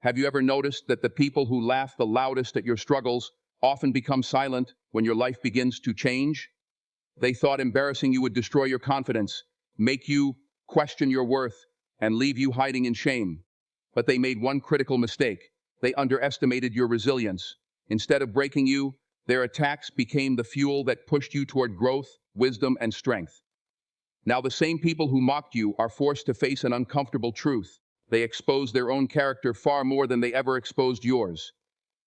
Have you ever noticed that the people who laugh the loudest at your struggles often become silent when your life begins to change? They thought embarrassing you would destroy your confidence, make you question your worth, and leave you hiding in shame. But they made one critical mistake. They underestimated your resilience. Instead of breaking you, their attacks became the fuel that pushed you toward growth, wisdom, and strength. Now the same people who mocked you are forced to face an uncomfortable truth. They expose their own character far more than they ever exposed yours.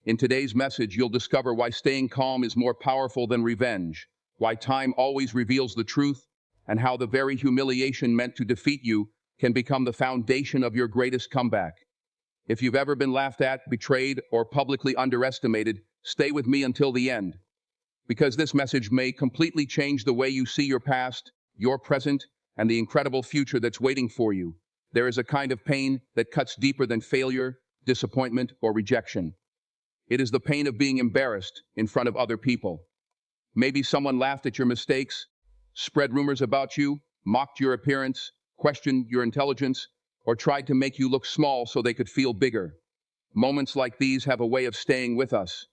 In today's message, you'll discover why staying calm is more powerful than revenge, why time always reveals the truth, and how the very humiliation meant to defeat you can become the foundation of your greatest comeback. If you've ever been laughed at, betrayed, or publicly underestimated, stay with me until the end, because this message may completely change the way you see your past, your present, and the incredible future that's waiting for you. There is a kind of pain that cuts deeper than failure, disappointment, or rejection. It is the pain of being embarrassed in front of other people. Maybe someone laughed at your mistakes, spread rumors about you, mocked your appearance, questioned your intelligence, or tried to make you look small so they could feel bigger. Moments like these have a way of staying with us.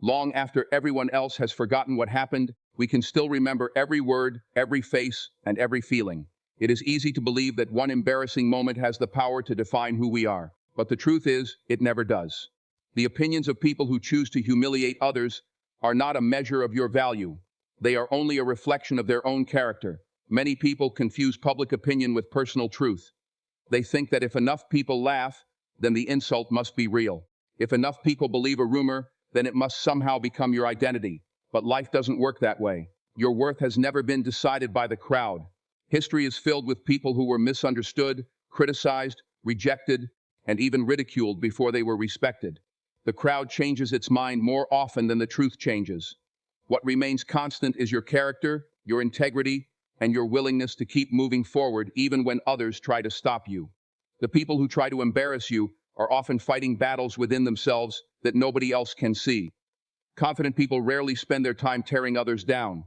Long after everyone else has forgotten what happened, we can still remember every word, every face, and every feeling. It is easy to believe that one embarrassing moment has the power to define who we are, but the truth is, it never does. The opinions of people who choose to humiliate others are not a measure of your value. They are only a reflection of their own character. Many people confuse public opinion with personal truth. They think that if enough people laugh, then the insult must be real. If enough people believe a rumor, then it must somehow become your identity. But life doesn't work that way. Your worth has never been decided by the crowd. History is filled with people who were misunderstood, criticized, rejected, and even ridiculed before they were respected. The crowd changes its mind more often than the truth changes. What remains constant is your character, your integrity, and your willingness to keep moving forward even when others try to stop you. The people who try to embarrass you are often fighting battles within themselves that nobody else can see. Confident people rarely spend their time tearing others down.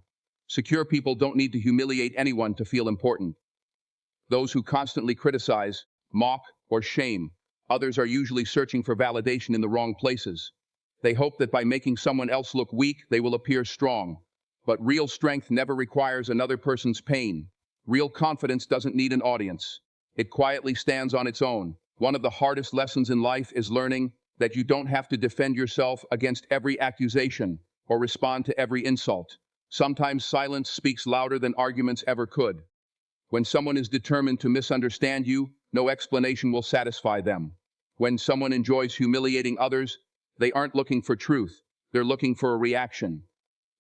Secure people don't need to humiliate anyone to feel important. Those who constantly criticize, mock, or shame others are usually searching for validation in the wrong places. They hope that by making someone else look weak, they will appear strong. But real strength never requires another person's pain. Real confidence doesn't need an audience. It quietly stands on its own. One of the hardest lessons in life is learning that you don't have to defend yourself against every accusation or respond to every insult. Sometimes silence speaks louder than arguments ever could. When someone is determined to misunderstand you, no explanation will satisfy them. When someone enjoys humiliating others, they aren't looking for truth. They're looking for a reaction.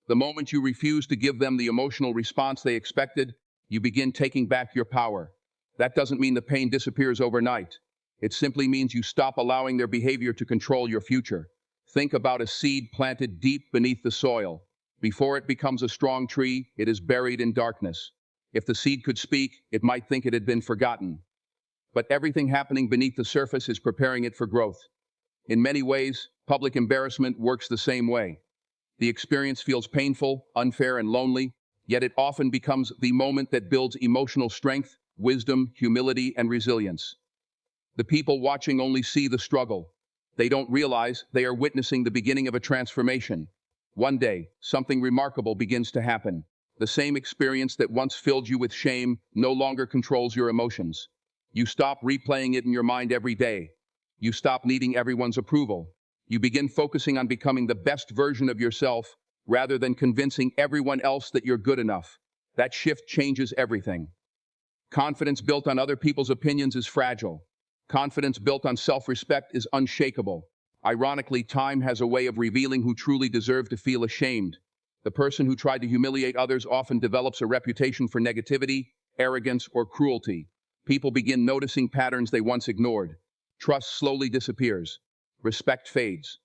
The moment you refuse to give them the emotional response they expected, you begin taking back your power. That doesn't mean the pain disappears overnight. It simply means you stop allowing their behavior to control your future. Think about a seed planted deep beneath the soil. Before it becomes a strong tree, it is buried in darkness. If the seed could speak, it might think it had been forgotten. But everything happening beneath the surface is preparing it for growth. In many ways, public embarrassment works the same way. The experience feels painful, unfair, and lonely, yet it often becomes the moment that builds emotional strength, wisdom, humility, and resilience. The people watching only see the struggle. They don't realize they are witnessing the beginning of a transformation. One day, something remarkable begins to happen. The same experience that once filled you with shame no longer controls your emotions. You stop replaying it in your mind every day. You stop needing everyone's approval. You begin focusing on becoming the best version of yourself rather than convincing everyone else that you're good enough. That shift changes everything. Confidence built on other people's opinions is fragile. Confidence built on self-respect is unshakable. Ironically, time has a way of revealing who truly deserve to feel ashamed. The person who tried to humiliate others often develops a reputation for negativity, arrogance, or cruelty. People begin noticing patterns they once ignored. Trust slowly disappears. Respect fades.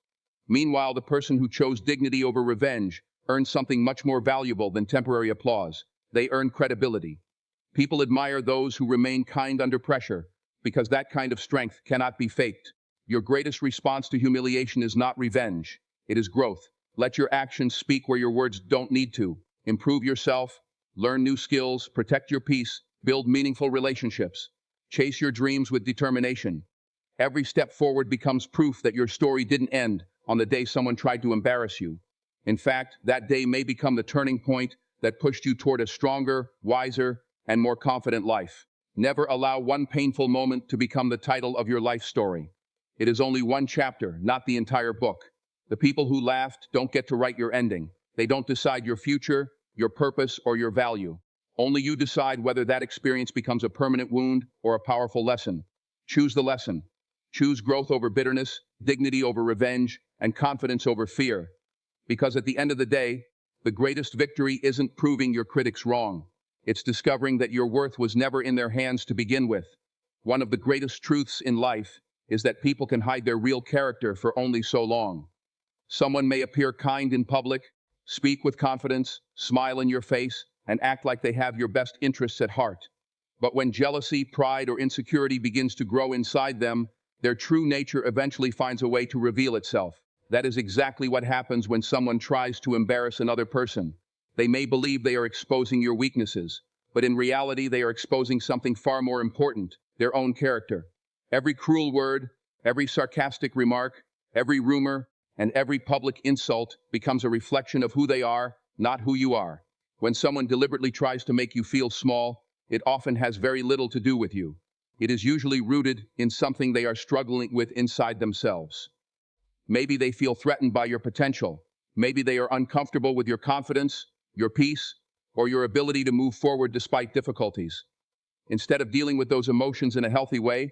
Meanwhile, the person who chose dignity over revenge earns something much more valuable than temporary applause. They earn credibility. People admire those who remain kind under pressure, because that kind of strength cannot be faked. Your greatest response to humiliation is not revenge. It is growth. Let your actions speak where your words don't need to. Improve yourself, learn new skills, protect your peace, build meaningful relationships. Chase your dreams with determination. Every step forward becomes proof that your story didn't end on the day someone tried to embarrass you. In fact, that day may become the turning point that pushed you toward a stronger, wiser, and more confident life. Never allow one painful moment to become the title of your life story. It is only one chapter, not the entire book. The people who laughed don't get to write your ending. They don't decide your future, your purpose, or your value. Only you decide whether that experience becomes a permanent wound or a powerful lesson. Choose the lesson. Choose growth over bitterness, dignity over revenge, and confidence over fear. Because at the end of the day, the greatest victory isn't proving your critics wrong. It's discovering that your worth was never in their hands to begin with. One of the greatest truths in life is that people can hide their real character for only so long. Someone may appear kind in public, speak with confidence, smile in your face, and act like they have your best interests at heart. But when jealousy, pride, or insecurity begins to grow inside them, their true nature eventually finds a way to reveal itself. That is exactly what happens when someone tries to embarrass another person. They may believe they are exposing your weaknesses, but in reality they are exposing something far more important, their own character. Every cruel word, every sarcastic remark, every rumor, and every public insult becomes a reflection of who they are, not who you are. When someone deliberately tries to make you feel small, it often has very little to do with you. It is usually rooted in something they are struggling with inside themselves. Maybe they feel threatened by your potential. Maybe they are uncomfortable with your confidence, your peace, or your ability to move forward despite difficulties. Instead of dealing with those emotions in a healthy way,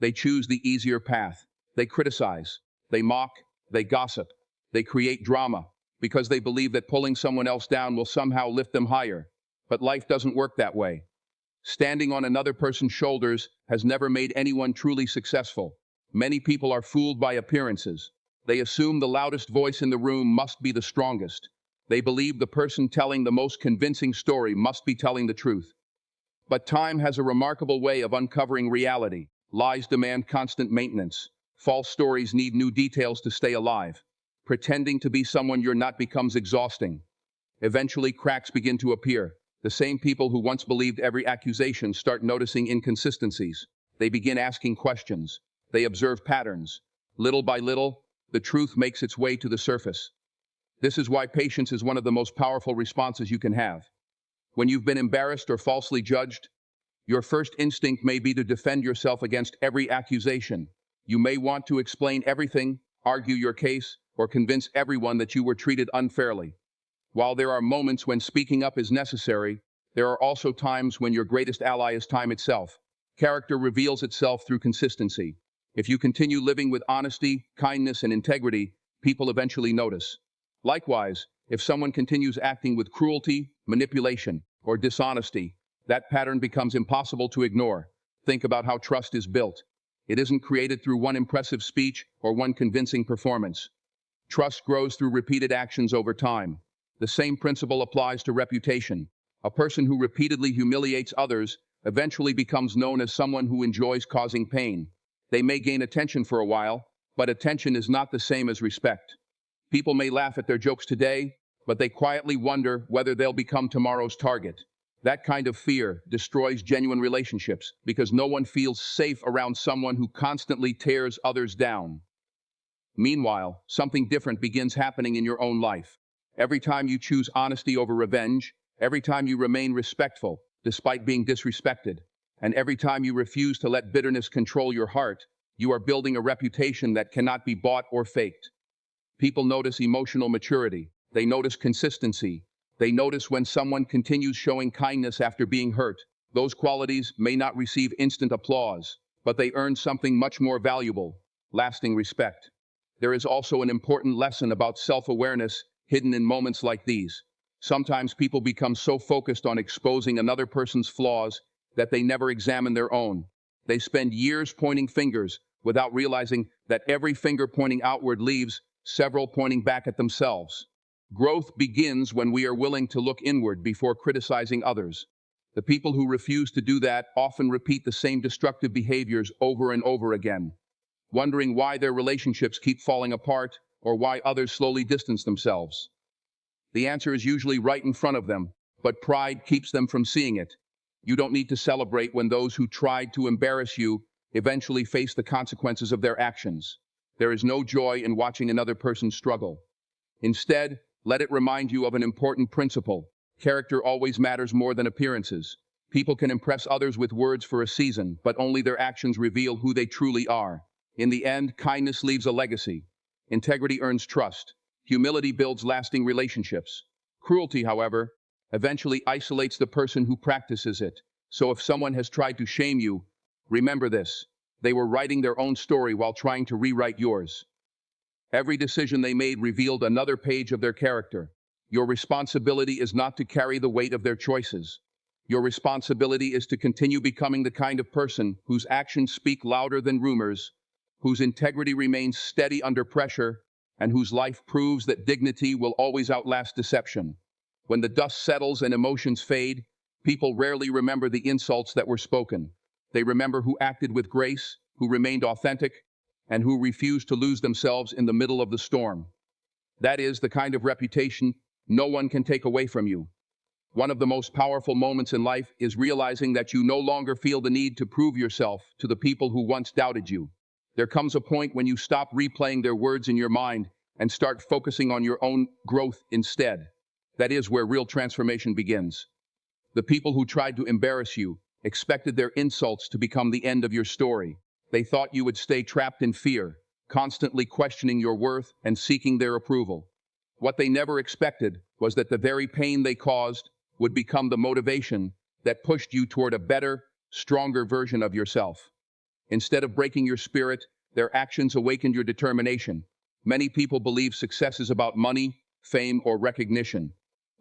they choose the easier path. They criticize, they mock, they gossip, they create drama because they believe that pulling someone else down will somehow lift them higher. But life doesn't work that way. Standing on another person's shoulders has never made anyone truly successful. Many people are fooled by appearances. They assume the loudest voice in the room must be the strongest. They believe the person telling the most convincing story must be telling the truth. But time has a remarkable way of uncovering reality. Lies demand constant maintenance. False stories need new details to stay alive. Pretending to be someone you're not becomes exhausting. Eventually, cracks begin to appear. The same people who once believed every accusation start noticing inconsistencies. They begin asking questions. They observe patterns. Little by little, the truth makes its way to the surface. This is why patience is one of the most powerful responses you can have. When you've been embarrassed or falsely judged, your first instinct may be to defend yourself against every accusation. You may want to explain everything, argue your case, or convince everyone that you were treated unfairly. While there are moments when speaking up is necessary, there are also times when your greatest ally is time itself. Character reveals itself through consistency. If you continue living with honesty, kindness, and integrity, people eventually notice. Likewise, if someone continues acting with cruelty, manipulation, or dishonesty, that pattern becomes impossible to ignore. Think about how trust is built. It isn't created through one impressive speech or one convincing performance. Trust grows through repeated actions over time. The same principle applies to reputation. A person who repeatedly humiliates others eventually becomes known as someone who enjoys causing pain. They may gain attention for a while, but attention is not the same as respect. People may laugh at their jokes today, but they quietly wonder whether they'll become tomorrow's target. That kind of fear destroys genuine relationships because no one feels safe around someone who constantly tears others down. Meanwhile, something different begins happening in your own life. Every time you choose honesty over revenge, every time you remain respectful despite being disrespected, and every time you refuse to let bitterness control your heart, you are building a reputation that cannot be bought or faked. People notice emotional maturity. They notice consistency. They notice when someone continues showing kindness after being hurt. Those qualities may not receive instant applause, but they earn something much more valuable, lasting respect. There is also an important lesson about self-awareness hidden in moments like these. Sometimes people become so focused on exposing another person's flaws that they never examine their own. They spend years pointing fingers without realizing that every finger pointing outward leaves several pointing back at themselves. Growth begins when we are willing to look inward before criticizing others. The people who refuse to do that often repeat the same destructive behaviors over and over again, wondering why their relationships keep falling apart or why others slowly distance themselves. The answer is usually right in front of them, but pride keeps them from seeing it. You don't need to celebrate when those who tried to embarrass you eventually face the consequences of their actions. There is no joy in watching another person struggle. Instead, let it remind you of an important principle. Character always matters more than appearances. People can impress others with words for a season, but only their actions reveal who they truly are. In the end, kindness leaves a legacy. Integrity earns trust. Humility builds lasting relationships. Cruelty, however, eventually isolates the person who practices it. So if someone has tried to shame you, remember this. They were writing their own story while trying to rewrite yours. Every decision they made revealed another page of their character. Your responsibility is not to carry the weight of their choices. Your responsibility is to continue becoming the kind of person whose actions speak louder than rumors, whose integrity remains steady under pressure, and whose life proves that dignity will always outlast deception. When the dust settles and emotions fade, people rarely remember the insults that were spoken. They remember who acted with grace, who remained authentic, and who refused to lose themselves in the middle of the storm. That is the kind of reputation no one can take away from you. One of the most powerful moments in life is realizing that you no longer feel the need to prove yourself to the people who once doubted you. There comes a point when you stop replaying their words in your mind and start focusing on your own growth instead. That is where real transformation begins. The people who tried to embarrass you expected their insults to become the end of your story. They thought you would stay trapped in fear, constantly questioning your worth and seeking their approval. What they never expected was that the very pain they caused would become the motivation that pushed you toward a better, stronger version of yourself. Instead of breaking your spirit, their actions awakened your determination. Many people believe success is about money, fame, or recognition.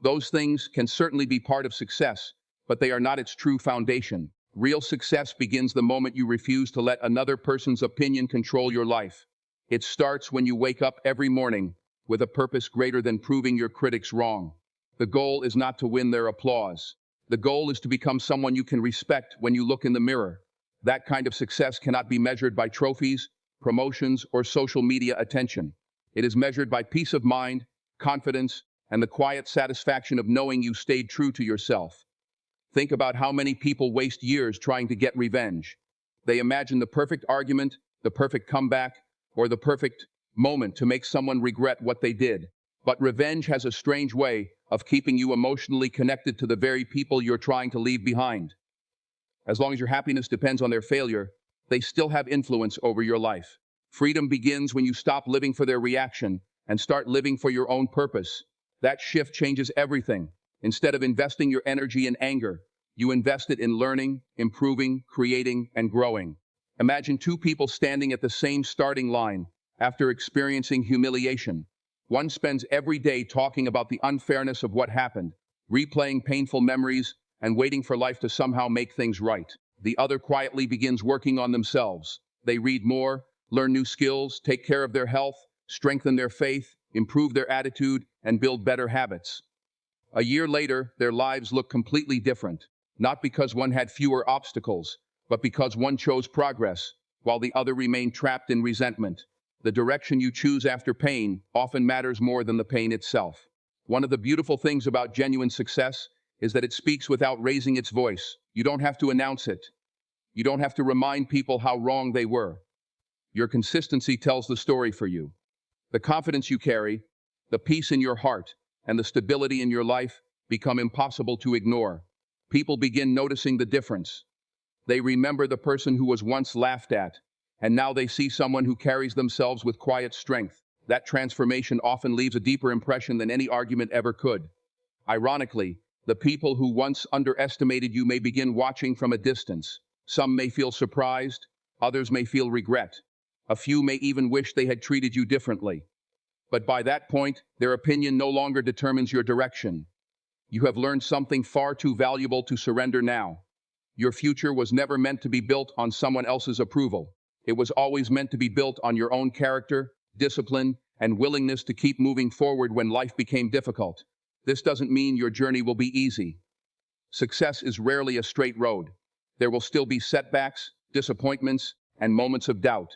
Those things can certainly be part of success, but they are not its true foundation. Real success begins the moment you refuse to let another person's opinion control your life. It starts when you wake up every morning with a purpose greater than proving your critics wrong. The goal is not to win their applause. The goal is to become someone you can respect when you look in the mirror. That kind of success cannot be measured by trophies, promotions, or social media attention. It is measured by peace of mind, confidence, and the quiet satisfaction of knowing you stayed true to yourself. Think about how many people waste years trying to get revenge. They imagine the perfect argument, the perfect comeback, or the perfect moment to make someone regret what they did. But revenge has a strange way of keeping you emotionally connected to the very people you're trying to leave behind. As long as your happiness depends on their failure, they still have influence over your life. Freedom begins when you stop living for their reaction and start living for your own purpose. That shift changes everything. Instead of investing your energy in anger, you invest it in learning, improving, creating, and growing. Imagine two people standing at the same starting line after experiencing humiliation. One spends every day talking about the unfairness of what happened, replaying painful memories, and waiting for life to somehow make things right. The other quietly begins working on themselves. They read more, learn new skills, take care of their health, strengthen their faith, improve their attitude, and build better habits. A year later, their lives look completely different, not because one had fewer obstacles, but because one chose progress, while the other remained trapped in resentment. The direction you choose after pain often matters more than the pain itself. One of the beautiful things about genuine success is that it speaks without raising its voice. You don't have to announce it. You don't have to remind people how wrong they were. Your consistency tells the story for you. The confidence you carry, the peace in your heart, and the stability in your life become impossible to ignore. People begin noticing the difference. They remember the person who was once laughed at, and now they see someone who carries themselves with quiet strength. That transformation often leaves a deeper impression than any argument ever could. Ironically, the people who once underestimated you may begin watching from a distance. Some may feel surprised, others may feel regret. A few may even wish they had treated you differently. But by that point, their opinion no longer determines your direction. You have learned something far too valuable to surrender now. Your future was never meant to be built on someone else's approval. It was always meant to be built on your own character, discipline, and willingness to keep moving forward when life became difficult. This doesn't mean your journey will be easy. Success is rarely a straight road. There will still be setbacks, disappointments, and moments of doubt.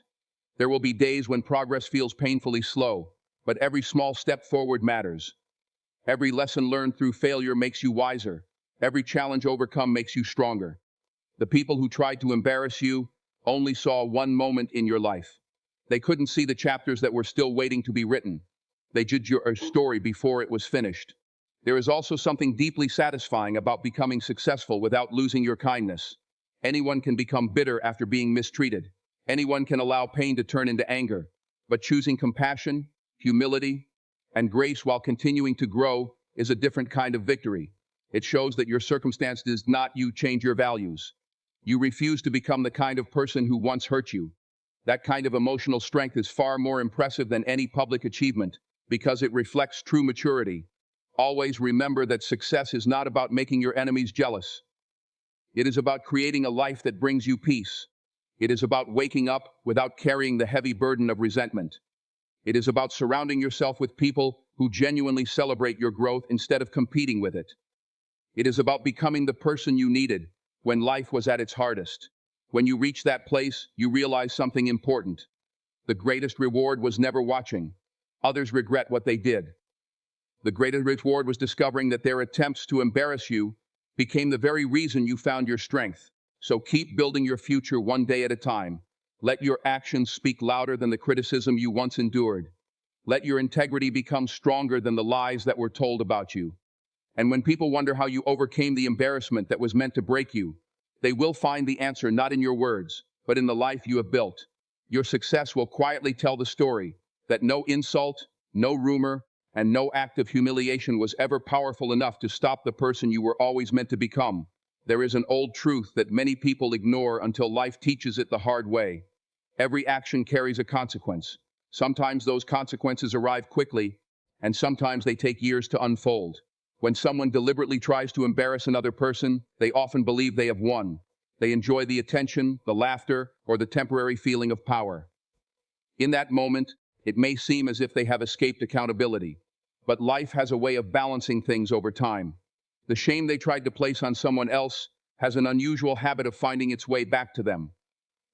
There will be days when progress feels painfully slow, but every small step forward matters. Every lesson learned through failure makes you wiser. Every challenge overcome makes you stronger. The people who tried to embarrass you only saw one moment in your life. They couldn't see the chapters that were still waiting to be written. They judged your story before it was finished. There is also something deeply satisfying about becoming successful without losing your kindness. Anyone can become bitter after being mistreated. Anyone can allow pain to turn into anger. But choosing compassion, humility, and grace while continuing to grow is a different kind of victory. It shows that your circumstance does not you change your values. You refuse to become the kind of person who once hurt you. That kind of emotional strength is far more impressive than any public achievement because it reflects true maturity. Always remember that success is not about making your enemies jealous. It is about creating a life that brings you peace. It is about waking up without carrying the heavy burden of resentment. It is about surrounding yourself with people who genuinely celebrate your growth instead of competing with it. It is about becoming the person you needed when life was at its hardest. When you reach that place, you realize something important. The greatest reward was never watching others regret what they did. The greatest reward was discovering that their attempts to embarrass you became the very reason you found your strength. So keep building your future one day at a time. Let your actions speak louder than the criticism you once endured. Let your integrity become stronger than the lies that were told about you. And when people wonder how you overcame the embarrassment that was meant to break you, they will find the answer not in your words, but in the life you have built. Your success will quietly tell the story that no insult, no rumor, and no act of humiliation was ever powerful enough to stop the person you were always meant to become. There is an old truth that many people ignore until life teaches it the hard way. Every action carries a consequence. Sometimes those consequences arrive quickly, and sometimes they take years to unfold. When someone deliberately tries to embarrass another person, they often believe they have won. They enjoy the attention, the laughter, or the temporary feeling of power. In that moment, it may seem as if they have escaped accountability. But life has a way of balancing things over time. The shame they tried to place on someone else has an unusual habit of finding its way back to them.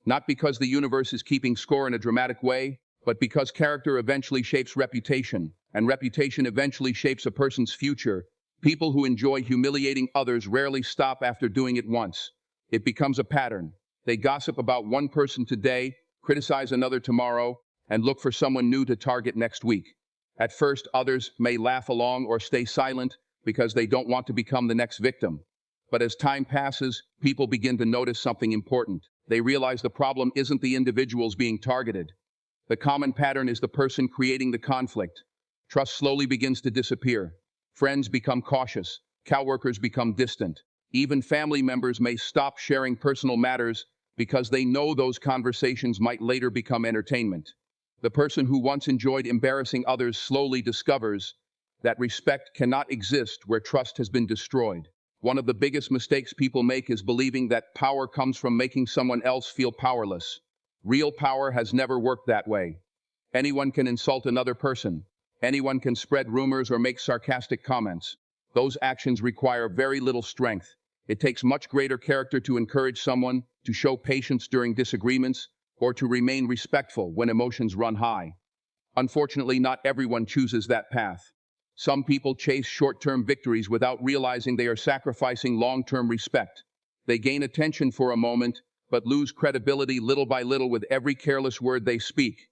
Not because the universe is keeping score in a dramatic way, but because character eventually shapes reputation, and reputation eventually shapes a person's future. People who enjoy humiliating others rarely stop after doing it once. It becomes a pattern. They gossip about one person today, criticize another tomorrow, and look for someone new to target next week. At first, others may laugh along or stay silent because they don't want to become the next victim. But as time passes, people begin to notice something important. They realize the problem isn't the individuals being targeted. The common pattern is the person creating the conflict. Trust slowly begins to disappear. Friends become cautious. Coworkers become distant. Even family members may stop sharing personal matters because they know those conversations might later become entertainment. The person who once enjoyed embarrassing others slowly discovers that respect cannot exist where trust has been destroyed. One of the biggest mistakes people make is believing that power comes from making someone else feel powerless. Real power has never worked that way. Anyone can insult another person. Anyone can spread rumors or make sarcastic comments. Those actions require very little strength. It takes much greater character to encourage someone, to show patience during disagreements, or to remain respectful when emotions run high. Unfortunately, not everyone chooses that path. Some people chase short-term victories without realizing they are sacrificing long-term respect. They gain attention for a moment, but lose credibility little by little with every careless word they speak.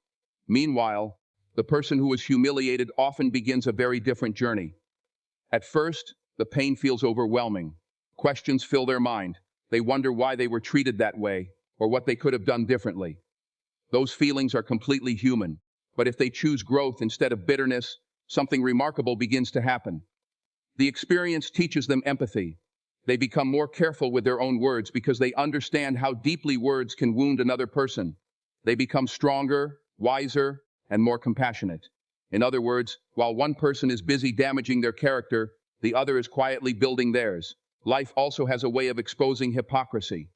Meanwhile, the person who is humiliated often begins a very different journey. At first, the pain feels overwhelming. Questions fill their mind. They wonder why they were treated that way, or what they could have done differently. Those feelings are completely human. But if they choose growth instead of bitterness, something remarkable begins to happen. The experience teaches them empathy. They become more careful with their own words because they understand how deeply words can wound another person. They become stronger, wiser, and more compassionate. In other words, while one person is busy damaging their character, the other is quietly building theirs. Life also has a way of exposing hypocrisy.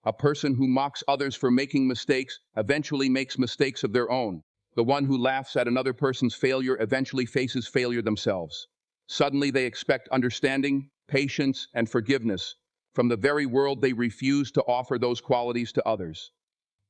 A person who mocks others for making mistakes eventually makes mistakes of their own. The one who laughs at another person's failure eventually faces failure themselves. Suddenly they expect understanding, patience, and forgiveness from the very world they refuse to offer those qualities to others.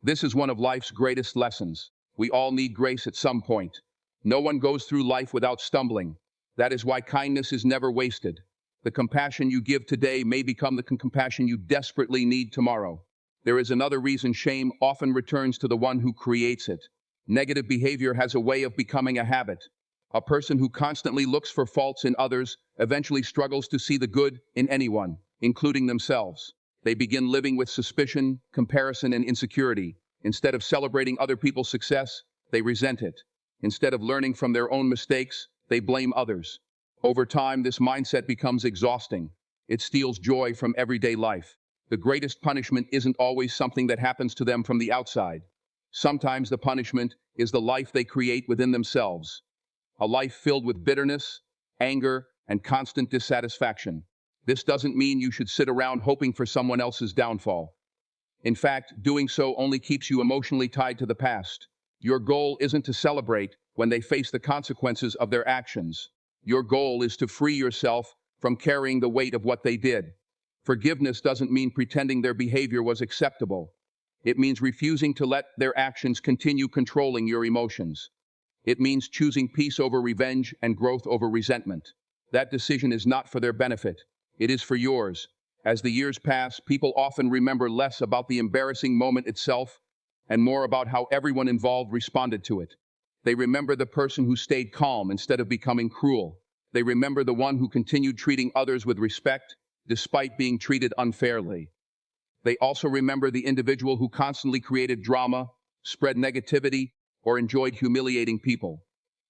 This is one of life's greatest lessons. We all need grace at some point. No one goes through life without stumbling. That is why kindness is never wasted. The compassion you give today may become the compassion you desperately need tomorrow. There is another reason shame often returns to the one who creates it. Negative behavior has a way of becoming a habit. A person who constantly looks for faults in others eventually struggles to see the good in anyone, including themselves. They begin living with suspicion, comparison, and insecurity. Instead of celebrating other people's success, they resent it. Instead of learning from their own mistakes, they blame others. Over time, this mindset becomes exhausting. It steals joy from everyday life. The greatest punishment isn't always something that happens to them from the outside. Sometimes the punishment is the life they create within themselves. A life filled with bitterness, anger, and constant dissatisfaction. This doesn't mean you should sit around hoping for someone else's downfall. In fact, doing so only keeps you emotionally tied to the past. Your goal isn't to celebrate when they face the consequences of their actions. Your goal is to free yourself from carrying the weight of what they did. Forgiveness doesn't mean pretending their behavior was acceptable. It means refusing to let their actions continue controlling your emotions. It means choosing peace over revenge and growth over resentment. That decision is not for their benefit. It is for yours. As the years pass, people often remember less about the embarrassing moment itself and more about how everyone involved responded to it. They remember the person who stayed calm instead of becoming cruel. They remember the one who continued treating others with respect despite being treated unfairly. They also remember the individual who constantly created drama, spread negativity, or enjoyed humiliating people.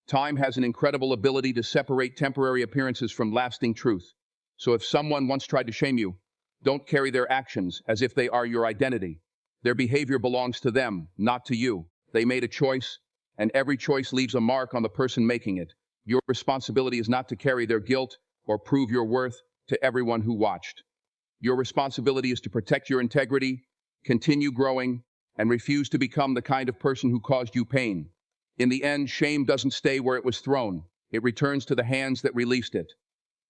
Time has an incredible ability to separate temporary appearances from lasting truth. So if someone once tried to shame you, don't carry their actions as if they are your identity. Their behavior belongs to them, not to you. They made a choice, and every choice leaves a mark on the person making it. Your responsibility is not to carry their guilt or prove your worth to everyone who watched. Your responsibility is to protect your integrity, continue growing, and refuse to become the kind of person who caused you pain. In the end, shame doesn't stay where it was thrown. It returns to the hands that released it.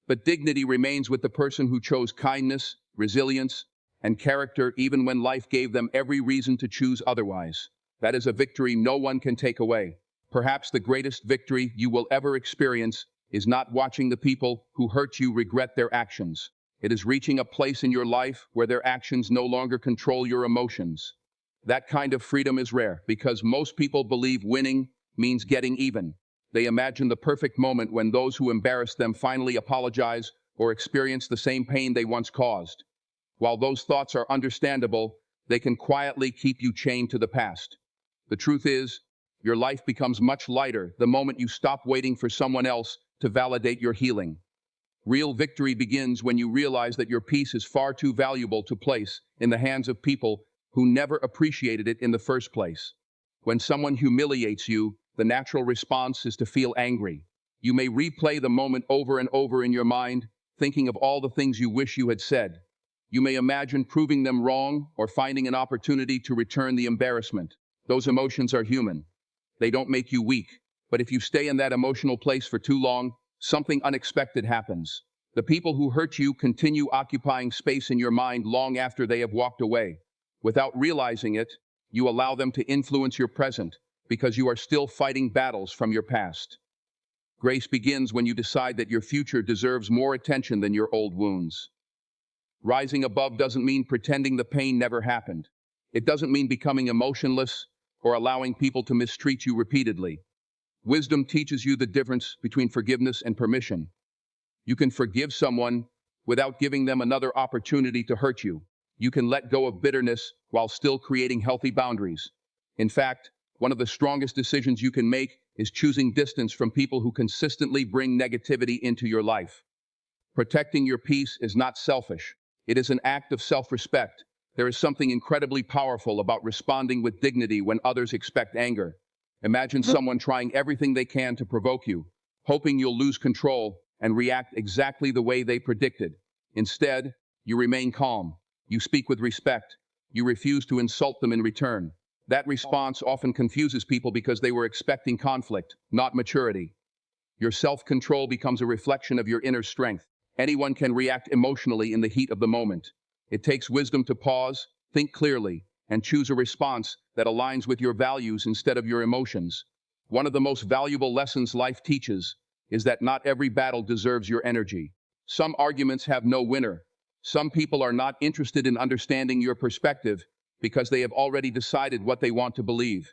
But dignity remains with the person who chose kindness, resilience, and character even when life gave them every reason to choose otherwise. That is a victory no one can take away. Perhaps the greatest victory you will ever experience is not watching the people who hurt you regret their actions. It is reaching a place in your life where their actions no longer control your emotions. That kind of freedom is rare because most people believe winning means getting even. They imagine the perfect moment when those who embarrassed them finally apologize or experience the same pain they once caused. While those thoughts are understandable, they can quietly keep you chained to the past. The truth is, your life becomes much lighter the moment you stop waiting for someone else to validate your healing. Real victory begins when you realize that your peace is far too valuable to place in the hands of people who never appreciated it in the first place. When someone humiliates you, the natural response is to feel angry. You may replay the moment over and over in your mind, thinking of all the things you wish you had said. You may imagine proving them wrong or finding an opportunity to return the embarrassment. Those emotions are human. They don't make you weak. But if you stay in that emotional place for too long, something unexpected happens. The people who hurt you continue occupying space in your mind long after they have walked away. Without realizing it, you allow them to influence your present because you are still fighting battles from your past. Grace begins when you decide that your future deserves more attention than your old wounds. Rising above doesn't mean pretending the pain never happened. It doesn't mean becoming emotionless or allowing people to mistreat you repeatedly. Wisdom teaches you the difference between forgiveness and permission. You can forgive someone without giving them another opportunity to hurt you. You can let go of bitterness while still creating healthy boundaries. In fact, one of the strongest decisions you can make is choosing distance from people who consistently bring negativity into your life. Protecting your peace is not selfish. It is an act of self-respect. There is something incredibly powerful about responding with dignity when others expect anger. Imagine someone trying everything they can to provoke you, hoping you'll lose control and react exactly the way they predicted. Instead, you remain calm. You speak with respect. You refuse to insult them in return. That response often confuses people because they were expecting conflict, not maturity. Your self-control becomes a reflection of your inner strength. Anyone can react emotionally in the heat of the moment. It takes wisdom to pause, think clearly, and choose a response that aligns with your values instead of your emotions. One of the most valuable lessons life teaches is that not every battle deserves your energy. Some arguments have no winner. Some people are not interested in understanding your perspective, because they have already decided what they want to believe.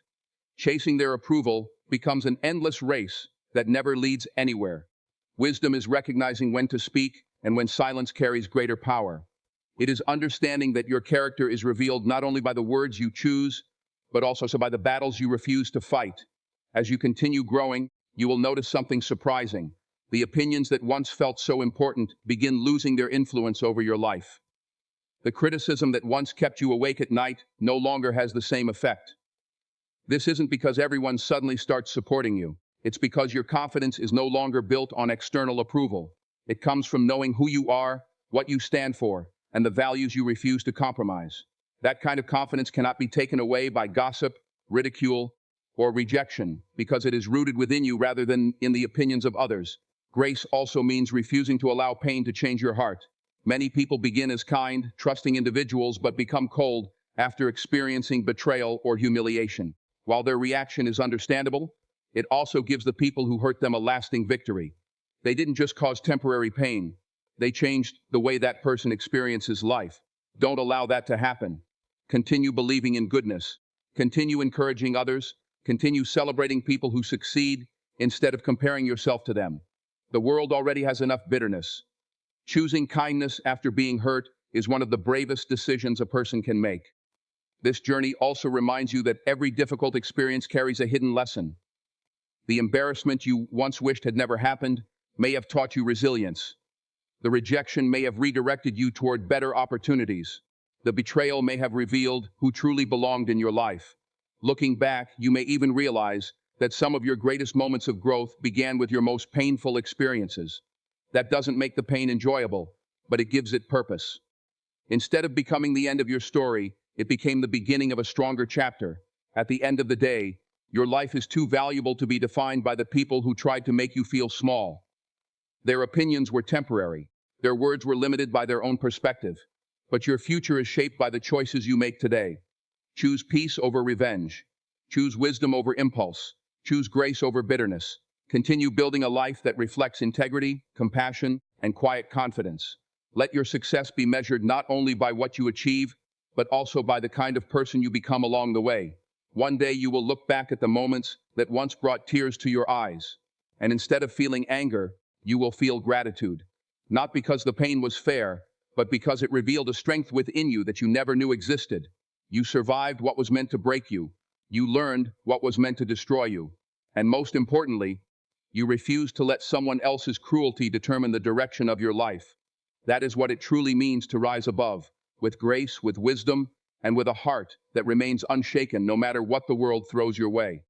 Chasing their approval becomes an endless race that never leads anywhere. Wisdom is recognizing when to speak and when silence carries greater power. It is understanding that your character is revealed not only by the words you choose, but also by the battles you refuse to fight. As you continue growing, you will notice something surprising. The opinions that once felt so important begin losing their influence over your life. The criticism that once kept you awake at night no longer has the same effect. This isn't because everyone suddenly starts supporting you. It's because your confidence is no longer built on external approval. It comes from knowing who you are, what you stand for, and the values you refuse to compromise. That kind of confidence cannot be taken away by gossip, ridicule, or rejection, because it is rooted within you rather than in the opinions of others. Grace also means refusing to allow pain to change your heart. Many people begin as kind, trusting individuals but become cold after experiencing betrayal or humiliation. While their reaction is understandable, it also gives the people who hurt them a lasting victory. They didn't just cause temporary pain, they changed the way that person experiences life. Don't allow that to happen. Continue believing in goodness. Continue encouraging others. Continue celebrating people who succeed instead of comparing yourself to them. The world already has enough bitterness. Choosing kindness after being hurt is one of the bravest decisions a person can make. This journey also reminds you that every difficult experience carries a hidden lesson. The embarrassment you once wished had never happened may have taught you resilience. The rejection may have redirected you toward better opportunities. The betrayal may have revealed who truly belonged in your life. Looking back, you may even realize that some of your greatest moments of growth began with your most painful experiences. That doesn't make the pain enjoyable, but it gives it purpose. Instead of becoming the end of your story, it became the beginning of a stronger chapter. At the end of the day, your life is too valuable to be defined by the people who tried to make you feel small. Their opinions were temporary. Their words were limited by their own perspective. But your future is shaped by the choices you make today. Choose peace over revenge. Choose wisdom over impulse. Choose grace over bitterness. Continue building a life that reflects integrity, compassion, and quiet confidence. Let your success be measured not only by what you achieve, but also by the kind of person you become along the way. One day you will look back at the moments that once brought tears to your eyes, and instead of feeling anger, you will feel gratitude. Not because the pain was fair, but because it revealed a strength within you that you never knew existed. You survived what was meant to break you. You learned what was meant to destroy you. And most importantly, you refused to let someone else's cruelty determine the direction of your life. That is what it truly means to rise above, with grace, with wisdom, and with a heart that remains unshaken no matter what the world throws your way.